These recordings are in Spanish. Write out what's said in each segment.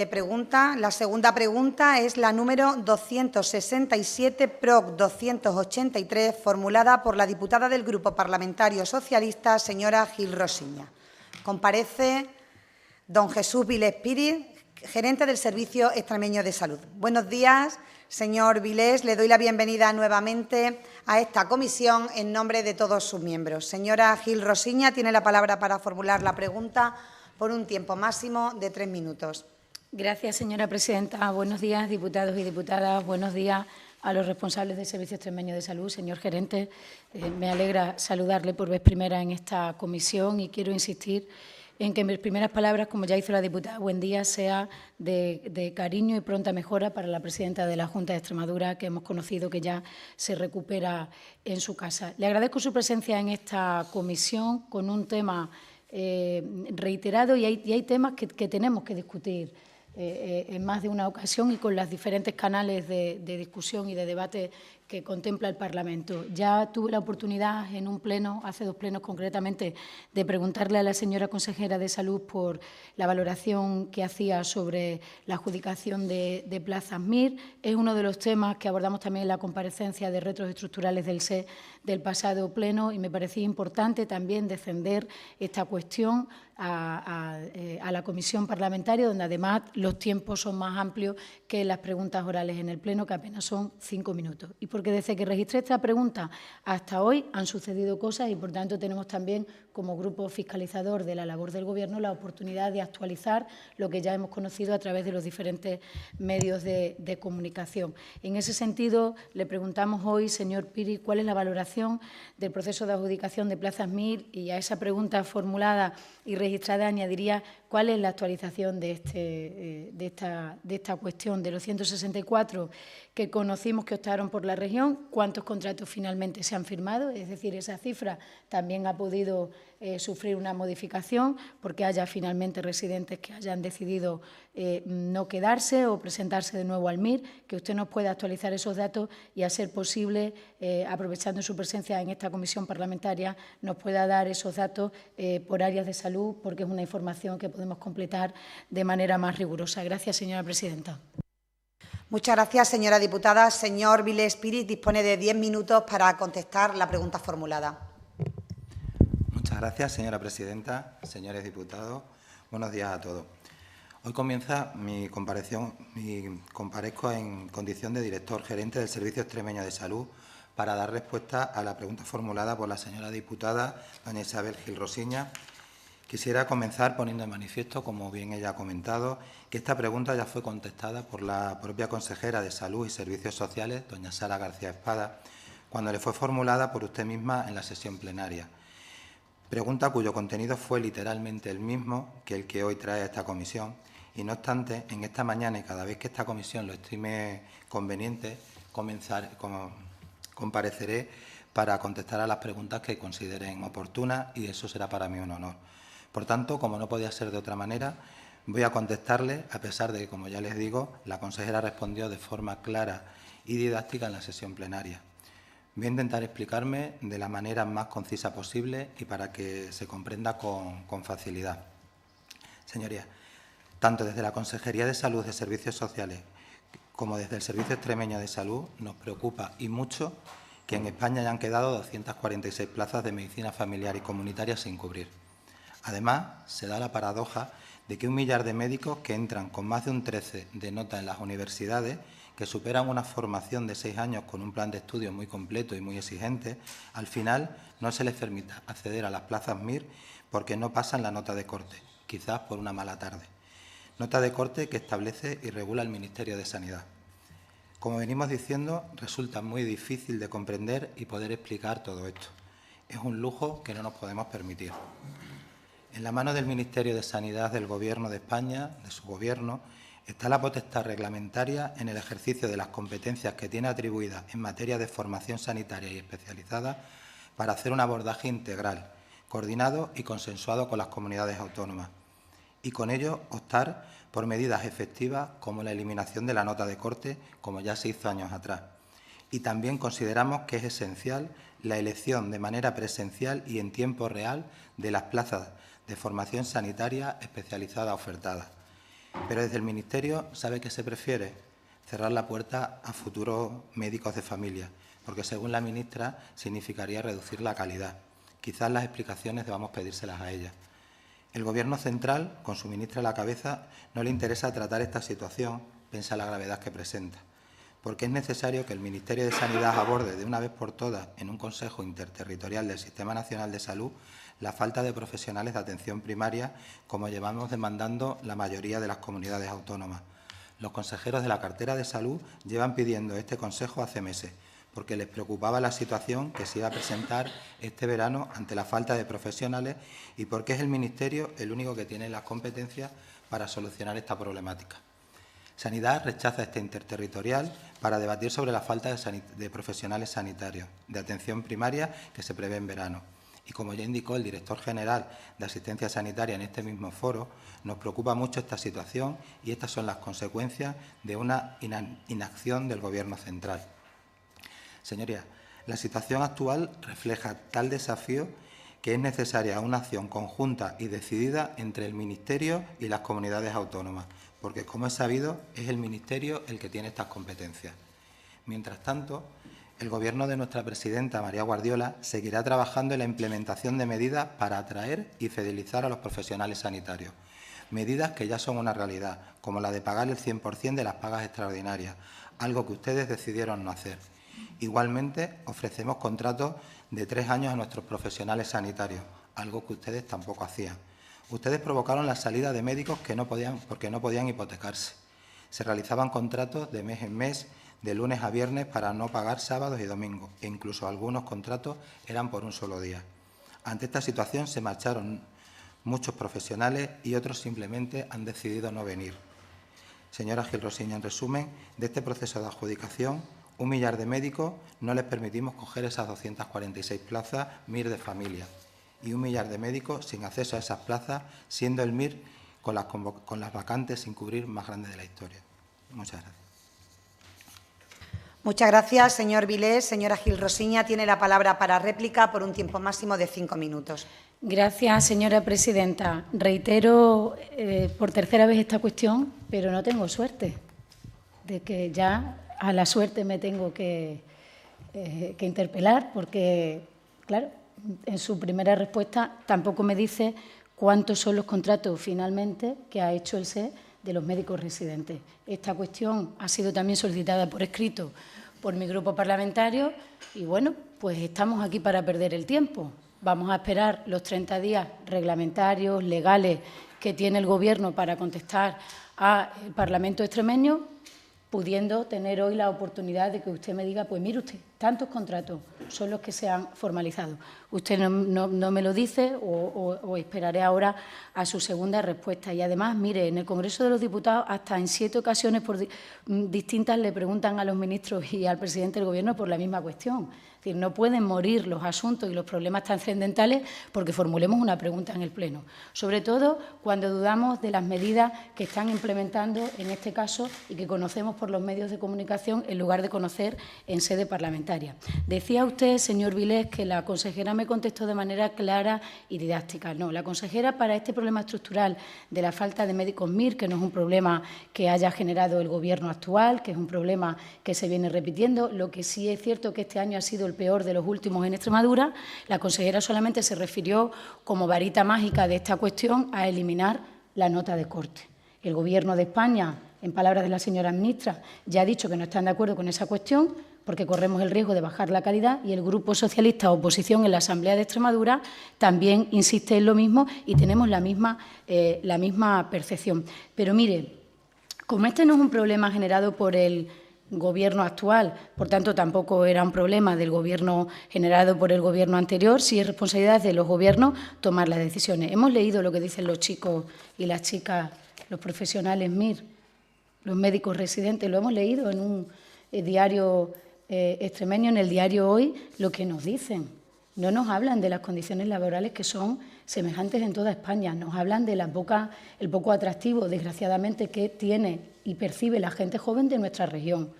La segunda pregunta es la número 267, PROC 283, formulada por la diputada del Grupo Parlamentario Socialista, señora Gil Rosiña. Comparece don Jesús Vilés Piri, gerente del Servicio Extremeño de Salud. Buenos días, señor Vilés. Le doy la bienvenida nuevamente a esta comisión en nombre de todos sus miembros. Señora Gil Rosiña, tiene la palabra para formular la pregunta por un tiempo máximo de 3 minutos. Gracias, señora presidenta. Buenos días, diputados y diputadas. Buenos días a los responsables del Servicio Extremeño de Salud. Señor gerente, me alegra saludarle por vez primera en esta comisión y quiero insistir en que mis primeras palabras, como ya hizo la diputada Buen Día, sea de cariño y pronta mejora para la presidenta de la Junta de Extremadura, que hemos conocido que ya se recupera en su casa. Le agradezco su presencia en esta comisión con un tema reiterado y hay temas que tenemos que discutir en más de una ocasión y con los diferentes canales de discusión y de debate que contempla el Parlamento. Ya tuve la oportunidad en un pleno, hace 2 plenos concretamente, de preguntarle a la señora consejera de Salud por la valoración que hacía sobre la adjudicación de plazas MIR. Es uno de los temas que abordamos también en la comparecencia de retos estructurales del SE del pasado pleno y me parecía importante también defender esta cuestión a la comisión parlamentaria, donde además los tiempos son más amplios que las preguntas orales en el pleno, que apenas son 5 minutos. Y porque desde que registré esta pregunta hasta hoy han sucedido cosas y, por tanto, tenemos también, como grupo fiscalizador de la labor del Gobierno, la oportunidad de actualizar lo que ya hemos conocido a través de los diferentes medios de comunicación. En ese sentido, le preguntamos hoy, señor Piri, cuál es la valoración del proceso de adjudicación de plazas MIR y a esa pregunta formulada y registrada añadiría cuál es la actualización de esta cuestión de los 164 que conocimos que optaron por la región, cuántos contratos finalmente se han firmado, es decir, esa cifra también ha podido sufrir una modificación porque haya finalmente residentes que hayan decidido no quedarse o presentarse de nuevo al MIR, que usted nos pueda actualizar esos datos y, a ser posible, aprovechando su presencia en esta comisión parlamentaria, nos pueda dar esos datos por áreas de salud, porque es una información que podemos completar de manera más rigurosa. Gracias, señora presidenta. Muchas gracias, señora diputada. Señor Vilés Piri, dispone de 10 minutos para contestar la pregunta formulada. Muchas gracias, señora presidenta. Señores diputados, buenos días a todos. Hoy comienza comparezco en condición de director gerente del Servicio Extremeño de Salud para dar respuesta a la pregunta formulada por la señora diputada doña Isabel Gil Rosiña. Quisiera comenzar poniendo de manifiesto, como bien ella ha comentado, que esta pregunta ya fue contestada por la propia consejera de Salud y Servicios Sociales, doña Sara García Espada, cuando le fue formulada por usted misma en la sesión plenaria. Pregunta cuyo contenido fue literalmente el mismo que el que hoy trae a esta comisión y, no obstante, en esta mañana y cada vez que esta comisión lo estime conveniente, compareceré para contestar a las preguntas que consideren oportunas y eso será para mí un honor. Por tanto, como no podía ser de otra manera, voy a contestarle, a pesar de que, como ya les digo, la consejera respondió de forma clara y didáctica en la sesión plenaria. Voy a intentar explicarme de la manera más concisa posible y para que se comprenda con facilidad. Señorías, tanto desde la Consejería de Salud de Servicios Sociales como desde el Servicio Extremeño de Salud nos preocupa y mucho que en España hayan quedado 246 plazas de medicina familiar y comunitaria sin cubrir. Además, se da la paradoja de que 1 millar de médicos que entran con más de un 13 de nota en las universidades, que superan una formación de 6 años con un plan de estudio muy completo y muy exigente, al final no se les permita acceder a las plazas MIR porque no pasan la nota de corte, quizás por una mala tarde. Nota de corte que establece y regula el Ministerio de Sanidad. Como venimos diciendo, resulta muy difícil de comprender y poder explicar todo esto. Es un lujo que no nos podemos permitir. En la mano del Ministerio de Sanidad del Gobierno de España, de su Gobierno, está la potestad reglamentaria en el ejercicio de las competencias que tiene atribuidas en materia de formación sanitaria y especializada para hacer un abordaje integral, coordinado y consensuado con las comunidades autónomas y con ello optar por medidas efectivas como la eliminación de la nota de corte, como ya se hizo años atrás. Y también consideramos que es esencial la elección de manera presencial y en tiempo real de las plazas de formación sanitaria especializada ofertadas. Pero desde el Ministerio, ¿sabe qué se prefiere? Cerrar la puerta a futuros médicos de familia, porque según la ministra significaría reducir la calidad. Quizás las explicaciones debamos pedírselas a ella. El Gobierno central, con su ministra a la cabeza, no le interesa tratar esta situación, pese a la gravedad que presenta, porque es necesario que el Ministerio de Sanidad aborde de una vez por todas en un Consejo Interterritorial del Sistema Nacional de Salud la falta de profesionales de atención primaria, como llevamos demandando la mayoría de las comunidades autónomas. Los consejeros de la cartera de Salud llevan pidiendo este Consejo hace meses, porque les preocupaba la situación que se iba a presentar este verano ante la falta de profesionales y porque es el Ministerio el único que tiene las competencias para solucionar esta problemática. Sanidad rechaza este interterritorial para debatir sobre la falta de profesionales sanitarios de atención primaria que se prevé en verano. Y como ya indicó el director general de Asistencia Sanitaria en este mismo foro, nos preocupa mucho esta situación y estas son las consecuencias de una inacción del Gobierno central. Señorías, la situación actual refleja tal desafío que es necesaria una acción conjunta y decidida entre el Ministerio y las comunidades autónomas, porque, como es sabido, es el Ministerio el que tiene estas competencias. Mientras tanto, el Gobierno de nuestra presidenta, María Guardiola, seguirá trabajando en la implementación de medidas para atraer y fidelizar a los profesionales sanitarios. Medidas que ya son una realidad, como la de pagar el 100% de las pagas extraordinarias, algo que ustedes decidieron no hacer. Igualmente, ofrecemos contratos de 3 años a nuestros profesionales sanitarios, algo que ustedes tampoco hacían. Ustedes provocaron la salida de médicos porque no podían hipotecarse. Se realizaban contratos de mes en mes, de lunes a viernes, para no pagar sábados y domingos, e incluso algunos contratos eran por un solo día. Ante esta situación se marcharon muchos profesionales y otros simplemente han decidido no venir. Señora Gil Rosiña, en resumen, de este proceso de adjudicación, 1 millar de médicos no les permitimos coger esas 246 plazas MIR de familia y 1 millar de médicos sin acceso a esas plazas, siendo el MIR con las vacantes sin cubrir más grande de la historia. Muchas gracias. Muchas gracias, señor Vilés. Señora Gil Rosiña, tiene la palabra para réplica por un tiempo máximo de 5 minutos. Gracias, señora presidenta. Reitero por tercera vez esta cuestión, pero no tengo suerte de que ya a la suerte me tengo que interpelar, porque, claro, en su primera respuesta tampoco me dice cuántos son los contratos finalmente que ha hecho el SE de los médicos residentes. Esta cuestión ha sido también solicitada por escrito por mi grupo parlamentario y, bueno, pues estamos aquí para perder el tiempo. Vamos a esperar los 30 días reglamentarios, legales, que tiene el Gobierno para contestar al Parlamento extremeño, pudiendo tener hoy la oportunidad de que usted me diga, pues mire usted, tantos contratos son los que se han formalizado. Usted no me lo dice o esperaré ahora a su segunda respuesta. Y además, mire, en el Congreso de los Diputados hasta en 7 ocasiones distintas le preguntan a los ministros y al presidente del Gobierno por la misma cuestión. Es decir, no pueden morir los asuntos y los problemas trascendentales porque formulemos una pregunta en el Pleno. Sobre todo cuando dudamos de las medidas que están implementando en este caso y que conocemos por los medios de comunicación en lugar de conocer en sede parlamentaria. Decía usted, señor Vilés, que la consejera me contestó de manera clara y didáctica. No, la consejera, para este problema estructural de la falta de médicos MIR, que no es un problema que haya generado el Gobierno actual, que es un problema que se viene repitiendo, lo que sí es cierto que este año ha sido el peor de los últimos en Extremadura, la consejera solamente se refirió como varita mágica de esta cuestión a eliminar la nota de corte. El Gobierno de España, en palabras de la señora ministra, ya ha dicho que no están de acuerdo con esa cuestión porque corremos el riesgo de bajar la calidad y el Grupo Socialista Oposición en la Asamblea de Extremadura también insiste en lo mismo y tenemos la misma percepción. Pero mire, como este no es un problema generado por el Gobierno actual, por tanto tampoco era un problema del Gobierno generado por el Gobierno anterior, sí es responsabilidad de los Gobiernos tomar las decisiones. Hemos leído lo que dicen los chicos y las chicas, los profesionales MIR, los médicos residentes, lo hemos leído en un diario extremeño, en el diario Hoy, lo que nos dicen. No nos hablan de las condiciones laborales que son semejantes en toda España, nos hablan de el poco atractivo, desgraciadamente, que tiene y percibe la gente joven de nuestra región.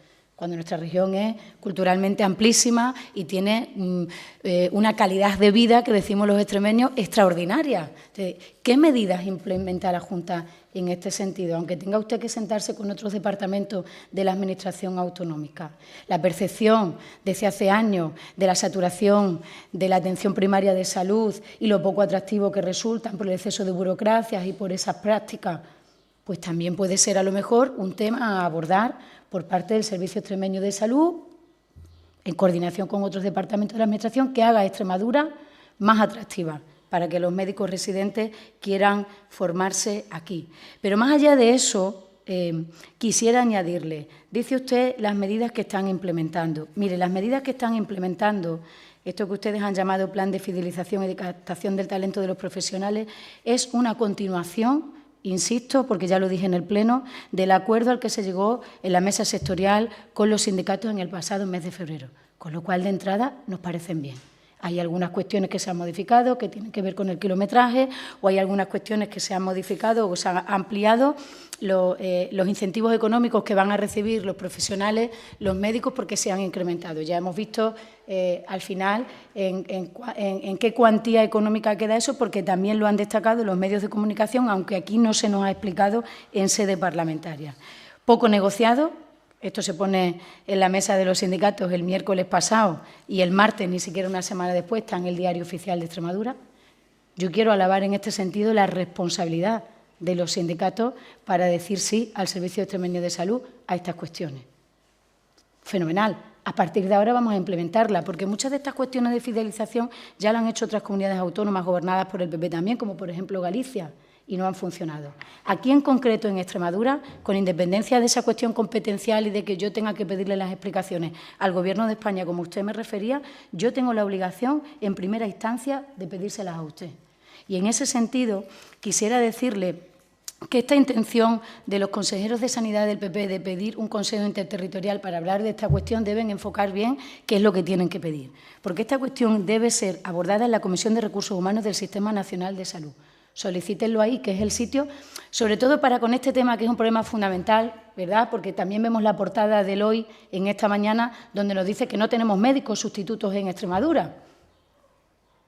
cuando nuestra región es culturalmente amplísima y tiene una calidad de vida, que decimos los extremeños, extraordinaria. Entonces, ¿qué medidas implementa la Junta en este sentido? Aunque tenga usted que sentarse con otros departamentos de la Administración autonómica. La percepción desde hace años de la saturación de la atención primaria de salud y lo poco atractivo que resultan por el exceso de burocracias y por esas prácticas, pues también puede ser a lo mejor un tema a abordar por parte del Servicio Extremeño de Salud, en coordinación con otros departamentos de la Administración, que haga Extremadura más atractiva para que los médicos residentes quieran formarse aquí. Pero más allá de eso, quisiera añadirle, dice usted las medidas que están implementando. Mire, las medidas que están implementando, esto que ustedes han llamado Plan de Fidelización y de Captación del Talento de los Profesionales, es una continuación, insisto, porque ya lo dije en el Pleno, del acuerdo al que se llegó en la mesa sectorial con los sindicatos en el pasado mes de febrero, con lo cual, de entrada, nos parecen bien. Hay algunas cuestiones que se han modificado, que tienen que ver con el kilometraje, o hay algunas cuestiones que se han modificado o se han ampliado los incentivos económicos que van a recibir los profesionales, los médicos, porque se han incrementado. Ya hemos visto al final en qué cuantía económica queda eso, porque también lo han destacado los medios de comunicación, aunque aquí no se nos ha explicado en sede parlamentaria. Poco negociado. Esto se pone en la mesa de los sindicatos el miércoles pasado y el martes, ni siquiera una semana después, está en el Diario Oficial de Extremadura. Yo quiero alabar en este sentido la responsabilidad de los sindicatos para decir sí al Servicio Extremeño de Salud a estas cuestiones. Fenomenal. A partir de ahora vamos a implementarla, porque muchas de estas cuestiones de fidelización ya las han hecho otras comunidades autónomas gobernadas por el PP también, como por ejemplo Galicia, y no han funcionado. Aquí en concreto, en Extremadura, con independencia de esa cuestión competencial y de que yo tenga que pedirle las explicaciones al Gobierno de España, como usted me refería, yo tengo la obligación, en primera instancia, de pedírselas a usted. Y en ese sentido, quisiera decirle que esta intención de los consejeros de Sanidad del PP de pedir un consejo interterritorial para hablar de esta cuestión deben enfocar bien qué es lo que tienen que pedir. Porque esta cuestión debe ser abordada en la Comisión de Recursos Humanos del Sistema Nacional de Salud. Solicítenlo ahí, que es el sitio, sobre todo para con este tema, que es un problema fundamental, ¿verdad? Porque también vemos la portada del Hoy en esta mañana, donde nos dice que no tenemos médicos sustitutos en Extremadura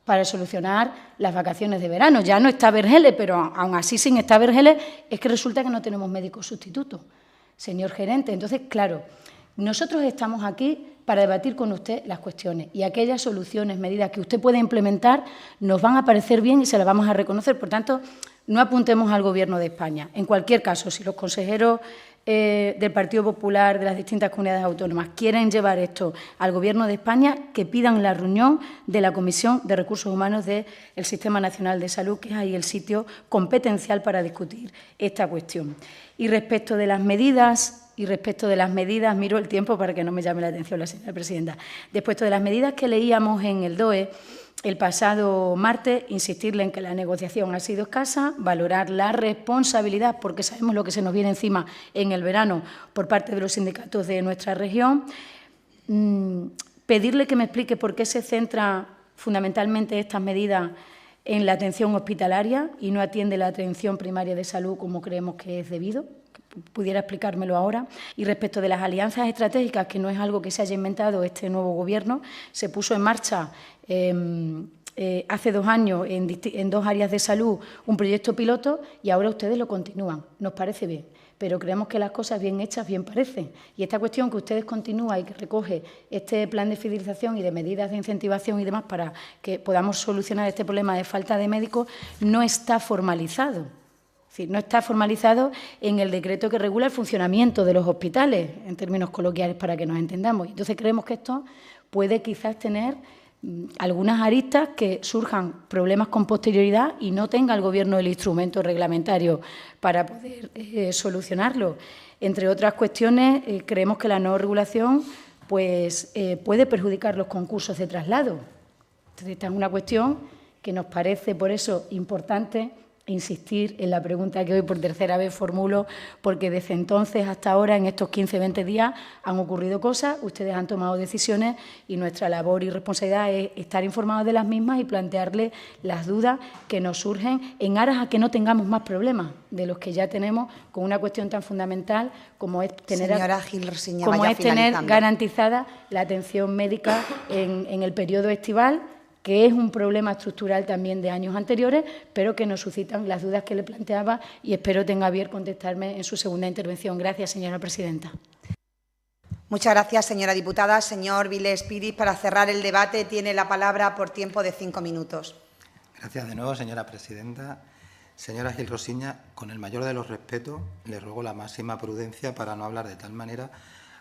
para solucionar las vacaciones de verano. Ya no está Vergeles, pero aún así sin estar Vergeles es que resulta que no tenemos médicos sustitutos, señor gerente. Entonces, claro, nosotros estamos aquí para debatir con usted las cuestiones y aquellas soluciones, medidas que usted pueda implementar nos van a parecer bien y se las vamos a reconocer. Por tanto, no apuntemos al Gobierno de España. En cualquier caso, si los consejeros del Partido Popular de las distintas comunidades autónomas quieren llevar esto al Gobierno de España, que pidan la reunión de la Comisión de Recursos Humanos del Sistema Nacional de Salud, que es ahí el sitio competencial para discutir esta cuestión. Y respecto de las medidas, miro el tiempo para que no me llame la atención la señora presidenta, después de las medidas que leíamos en el DOE el pasado martes, insistirle en que la negociación ha sido escasa, valorar la responsabilidad, porque sabemos lo que se nos viene encima en el verano por parte de los sindicatos de nuestra región, pedirle que me explique por qué se centra fundamentalmente estas medidas en la atención hospitalaria y no atiende la atención primaria de salud como creemos que es debido. Pudiera explicármelo ahora. Y respecto de las alianzas estratégicas, que no es algo que se haya inventado este nuevo Gobierno, se puso en marcha hace 2 años en 2 áreas de salud un proyecto piloto y ahora ustedes lo continúan. Nos parece bien, pero creemos que las cosas bien hechas bien parecen. Y esta cuestión que ustedes continúan y que recoge este plan de fidelización y de medidas de incentivación y demás para que podamos solucionar este problema de falta de médicos no está formalizado. Es decir, no está formalizado en el decreto que regula el funcionamiento de los hospitales, en términos coloquiales, para que nos entendamos. Entonces, creemos que esto puede quizás tener algunas aristas que surjan problemas con posterioridad y no tenga el Gobierno el instrumento reglamentario para poder solucionarlo. Entre otras cuestiones, creemos que la no regulación pues, puede perjudicar los concursos de traslado. Entonces, esta es una cuestión que nos parece, por eso, importante insistir en la pregunta que hoy por tercera vez formulo, porque desde entonces hasta ahora, en estos 15-20 días, han ocurrido cosas, ustedes han tomado decisiones y nuestra labor y responsabilidad es estar informados de las mismas y plantearles las dudas que nos surgen en aras a que no tengamos más problemas de los que ya tenemos con una cuestión tan fundamental como es tener, garantizada la atención médica en el periodo estival, que es un problema estructural también de años anteriores, pero que nos suscitan las dudas que le planteaba y espero tenga a bien contestarme en su segunda intervención. Gracias, señora presidenta. Muchas gracias, señora diputada. Señor Vilés Piris, para cerrar el debate, tiene la palabra por tiempo de 5 minutos. Gracias de nuevo, señora presidenta. Señora Gil Rosiña, con el mayor de los respetos, le ruego la máxima prudencia para no hablar de tal manera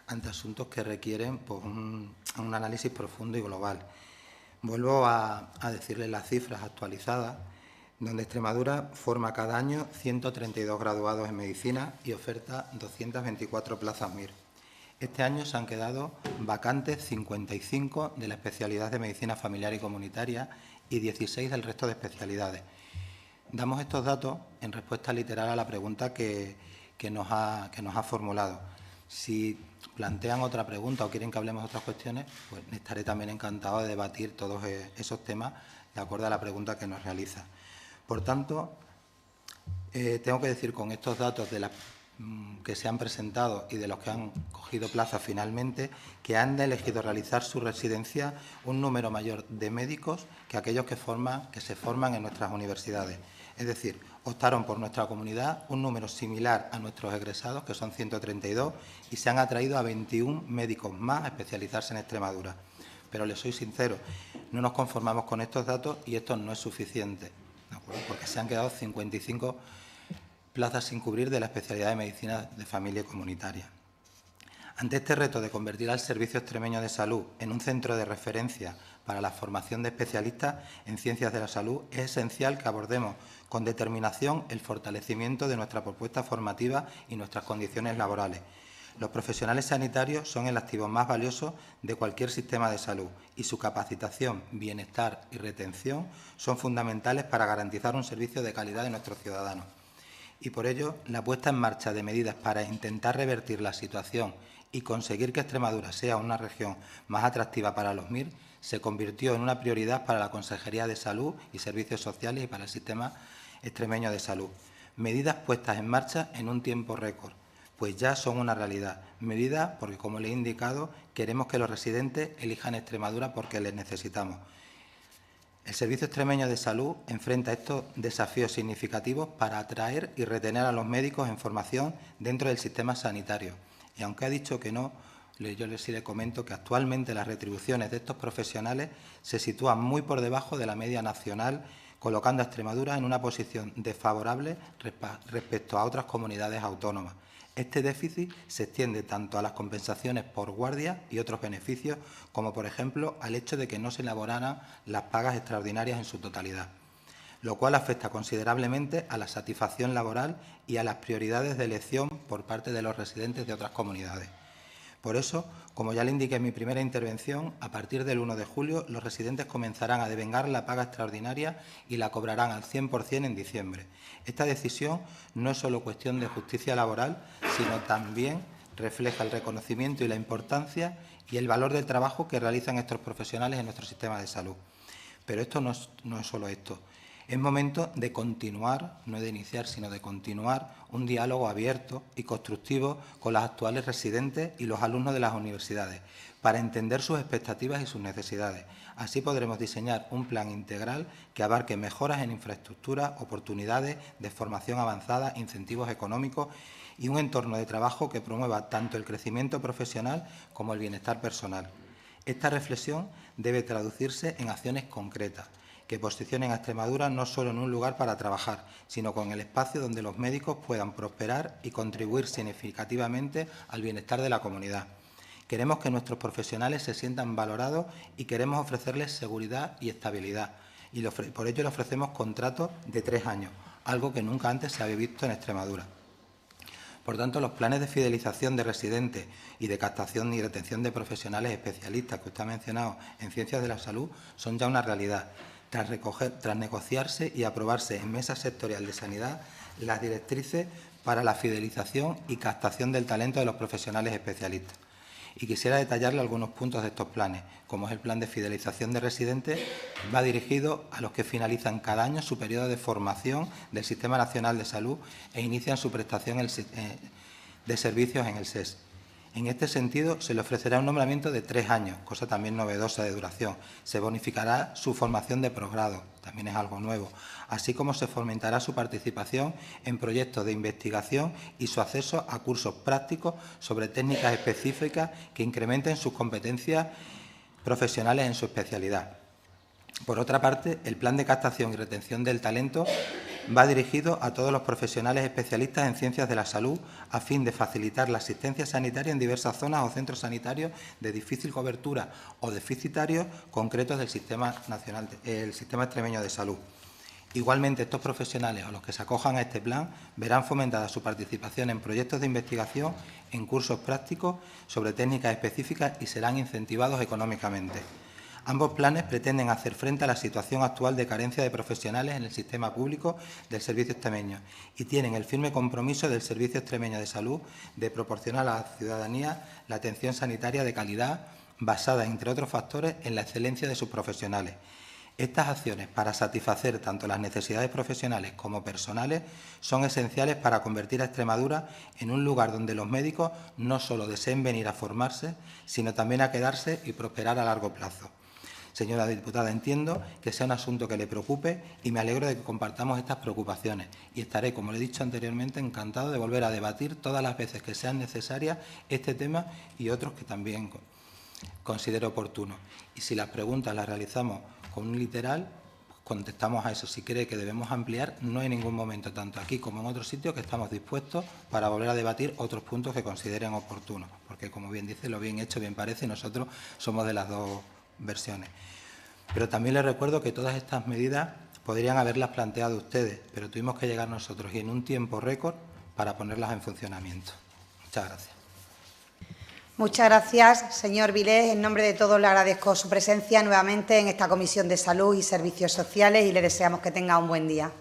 ante asuntos que requieren pues, un análisis profundo y global. Vuelvo a decirles las cifras actualizadas, donde Extremadura forma cada año 132 graduados en medicina y oferta 224 plazas MIR. Este año se han quedado vacantes 55 de la especialidad de medicina familiar y comunitaria y 16 del resto de especialidades. Damos estos datos en respuesta literal a la pregunta que nos ha formulado. Si plantean otra pregunta o quieren que hablemos de otras cuestiones, pues estaré también encantado de debatir todos esos temas de acuerdo a la pregunta que nos realiza. Por tanto, tengo que decir con estos datos de las que se han presentado y de los que han cogido plaza finalmente, que han elegido realizar su residencia un número mayor de médicos que aquellos que se forman en nuestras universidades. Es decir, optaron por nuestra comunidad un número similar a nuestros egresados, que son 132, y se han atraído a 21 médicos más a especializarse en Extremadura. Pero les soy sincero, no nos conformamos con estos datos y esto no es suficiente, ¿de acuerdo? Porque se han quedado 55 plazas sin cubrir de la especialidad de medicina de familia y comunitaria. Ante este reto de convertir al Servicio Extremeño de Salud en un centro de referencia para la formación de especialistas en ciencias de la salud, es esencial que abordemos con determinación el fortalecimiento de nuestra propuesta formativa y nuestras condiciones laborales. Los profesionales sanitarios son el activo más valioso de cualquier sistema de salud y su capacitación, bienestar y retención son fundamentales para garantizar un servicio de calidad de nuestros ciudadanos. Y por ello, la puesta en marcha de medidas para intentar revertir la situación y conseguir que Extremadura sea una región más atractiva para los MIR se convirtió en una prioridad para la Consejería de Salud y Servicios Sociales y para el Sistema Extremeño de Salud. Medidas puestas en marcha en un tiempo récord, pues ya son una realidad. Medidas porque, como les he indicado, queremos que los residentes elijan Extremadura porque les necesitamos. El Servicio Extremeño de Salud enfrenta estos desafíos significativos para atraer y retener a los médicos en formación dentro del sistema sanitario. Y aunque ha dicho que no, yo sí le comento que actualmente las retribuciones de estos profesionales se sitúan muy por debajo de la media nacional, colocando a Extremadura en una posición desfavorable respecto a otras comunidades autónomas. Este déficit se extiende tanto a las compensaciones por guardia y otros beneficios, como por ejemplo al hecho de que no se elaboraran las pagas extraordinarias en su totalidad, lo cual afecta considerablemente a la satisfacción laboral y a las prioridades de elección por parte de los residentes de otras comunidades. Por eso, como ya le indiqué en mi primera intervención, a partir del 1 de julio los residentes comenzarán a devengar la paga extraordinaria y la cobrarán al 100% en diciembre. Esta decisión no es solo cuestión de justicia laboral, sino también refleja el reconocimiento y la importancia y el valor del trabajo que realizan estos profesionales en nuestro sistema de salud. Pero esto no es solo esto. Es momento de continuar, no de iniciar, sino de continuar un diálogo abierto y constructivo con los actuales residentes y los alumnos de las universidades para entender sus expectativas y sus necesidades. Así podremos diseñar un plan integral que abarque mejoras en infraestructura, oportunidades de formación avanzada, incentivos económicos y un entorno de trabajo que promueva tanto el crecimiento profesional como el bienestar personal. Esta reflexión debe traducirse en acciones concretas que posicionen a Extremadura no solo en un lugar para trabajar, sino con el espacio donde los médicos puedan prosperar y contribuir significativamente al bienestar de la comunidad. Queremos que nuestros profesionales se sientan valorados y queremos ofrecerles seguridad y estabilidad. Y por ello le ofrecemos contratos de 3 años, algo que nunca antes se había visto en Extremadura. Por tanto, los planes de fidelización de residentes y de captación y retención de profesionales especialistas que usted ha mencionado en ciencias de la salud son ya una realidad. tras negociarse y aprobarse en Mesa Sectorial de Sanidad las directrices para la fidelización y captación del talento de los profesionales especialistas. Y quisiera detallarle algunos puntos de estos planes, como es el plan de fidelización de residentes, va dirigido a los que finalizan cada año su periodo de formación del Sistema Nacional de Salud e inician su prestación de servicios en el SES. En este sentido, se le ofrecerá un nombramiento de 3 años, cosa también novedosa de duración. Se bonificará su formación de posgrado, también es algo nuevo, así como se fomentará su participación en proyectos de investigación y su acceso a cursos prácticos sobre técnicas específicas que incrementen sus competencias profesionales en su especialidad. Por otra parte, el plan de captación y retención del talento va dirigido a todos los profesionales especialistas en ciencias de la salud a fin de facilitar la asistencia sanitaria en diversas zonas o centros sanitarios de difícil cobertura o deficitarios concretos del Sistema Extremeño de Salud. Igualmente, estos profesionales o los que se acojan a este plan verán fomentada su participación en proyectos de investigación, en cursos prácticos sobre técnicas específicas y serán incentivados económicamente. Ambos planes pretenden hacer frente a la situación actual de carencia de profesionales en el sistema público del Servicio Extremeño y tienen el firme compromiso del Servicio Extremeño de Salud de proporcionar a la ciudadanía la atención sanitaria de calidad basada, entre otros factores, en la excelencia de sus profesionales. Estas acciones, para satisfacer tanto las necesidades profesionales como personales, son esenciales para convertir a Extremadura en un lugar donde los médicos no solo deseen venir a formarse, sino también a quedarse y prosperar a largo plazo. Señora diputada, entiendo que sea un asunto que le preocupe y me alegro de que compartamos estas preocupaciones y estaré, como le he dicho anteriormente, encantado de volver a debatir todas las veces que sean necesarias este tema y otros que también considero oportunos. Y si las preguntas las realizamos con un literal, contestamos a eso. Si cree que debemos ampliar, no hay ningún momento, tanto aquí como en otros sitios, que estamos dispuestos para volver a debatir otros puntos que consideren oportunos, porque, como bien dice, lo bien hecho bien parece y nosotros somos de las dos versiones. Pero también les recuerdo que todas estas medidas podrían haberlas planteado ustedes, pero tuvimos que llegar nosotros y en un tiempo récord para ponerlas en funcionamiento. Muchas gracias. Muchas gracias, señor Vilés. En nombre de todos le agradezco su presencia nuevamente en esta Comisión de Salud y Servicios Sociales y le deseamos que tenga un buen día.